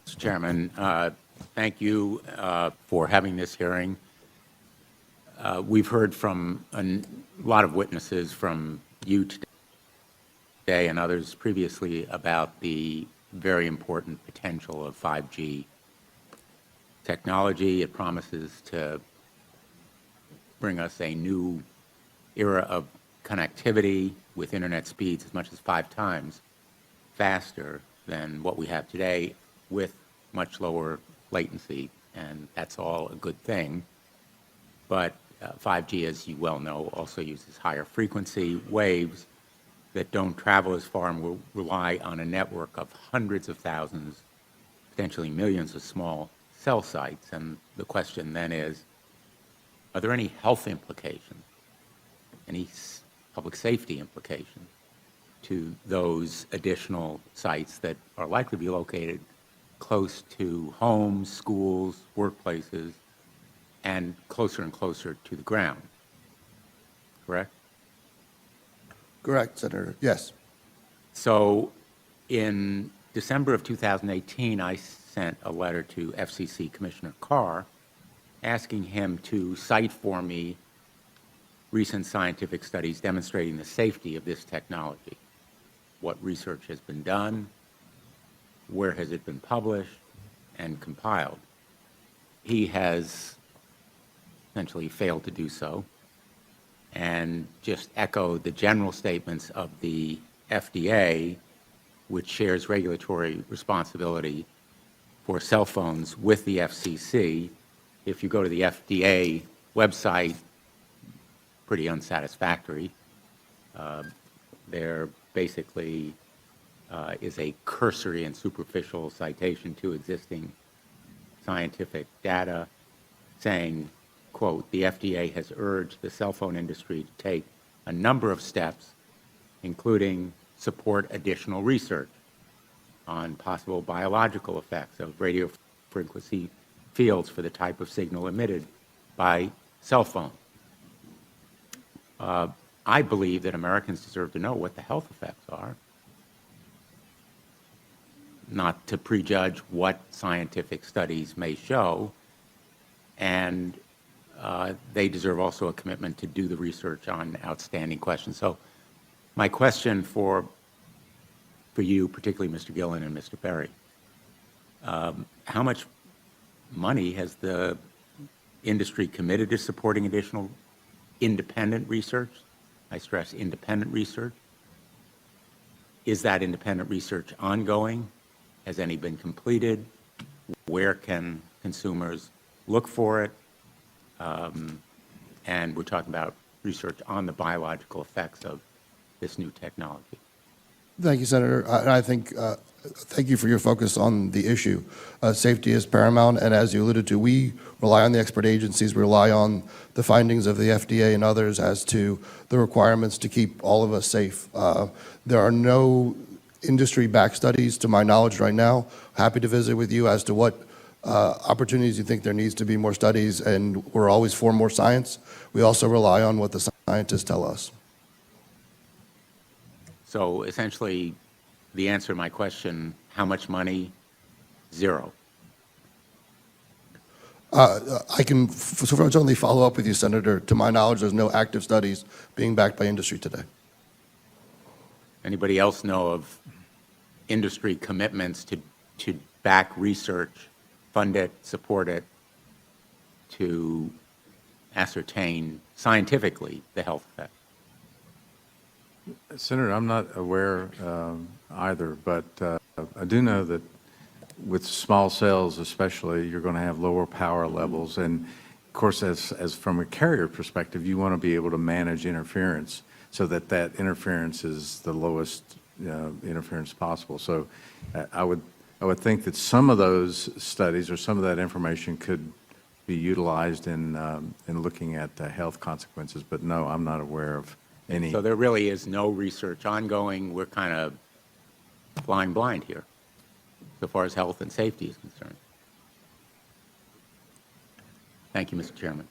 Mr. Chairman. Thank you for having this hearing. We've heard from a lot of witnesses from you today and others previously about the very important potential of 5G technology. It promises to bring us a new era of connectivity with internet speeds as much as 5 times faster than what we have today, with much lower latency, and that's all a good thing. But 5G, as you well know, also uses higher frequency waves that don't travel as far and will rely on a network of hundreds of thousands, potentially millions of small cell sites. And the question then is, are there any health implications, any public safety implications to those additional sites that are likely to be located close to homes, schools, workplaces, and closer to the ground? Correct? Correct, Senator. Yes. So in December of 2018, I sent a letter to FCC Commissioner Carr asking him to cite for me recent scientific studies demonstrating the safety of this technology. What research has been done, where has it been published and compiled? He has essentially failed to do so, and just echoed the general statements of the FDA, which shares regulatory responsibility for cell phones with the FCC. If you go to the FDA website, pretty unsatisfactory. There basically is a cursory and superficial citation to existing scientific data saying, quote, the FDA has urged the cell phone industry to take a number of steps, including support additional research on possible biological effects of radio frequency fields for the type of signal emitted by cell phones. I believe that Americans deserve to know what the health effects are, not to prejudge what scientific studies may show, and they deserve also a commitment to do the research on outstanding questions. So my question for you, particularly Mr. Gillen and Mr. Perry, how much money has the industry committed to supporting additional independent research? I stress independent research. Is that independent research ongoing? Has any been completed? Where can consumers look for it? And we're talking about research on the biological effects of this new technology. Thank you, Senator. I think, thank you for your focus on the issue. Safety is paramount, and as you alluded to, we rely on the expert agencies, we rely on the findings of the FDA and others as to the requirements to keep all of us safe. There are no industry-backed studies, to my knowledge right now. Happy to visit with you as to what opportunities you think there needs to be more studies, and we're always for more science. We also rely on what the scientists tell us. So essentially, the answer to my question, how much money? Zero. I can certainly follow up with you, Senator. To my knowledge, there's no active studies being backed by industry today. Anybody else know of industry commitments to back research, fund it, support it, to ascertain scientifically the health effects? Senator, I'm not aware either, but I do know that with small cells especially, you're going to have lower power levels. And of course, as from a carrier perspective, you want to be able to manage interference so that that interference is the lowest interference possible. So I would think that some of those studies or some of that information could be utilized in looking at the health consequences. But no, I'm not aware of any. So there really is no research ongoing. We're kind of flying blind here so far as health and safety is concerned. Thank you, Mr. Chairman.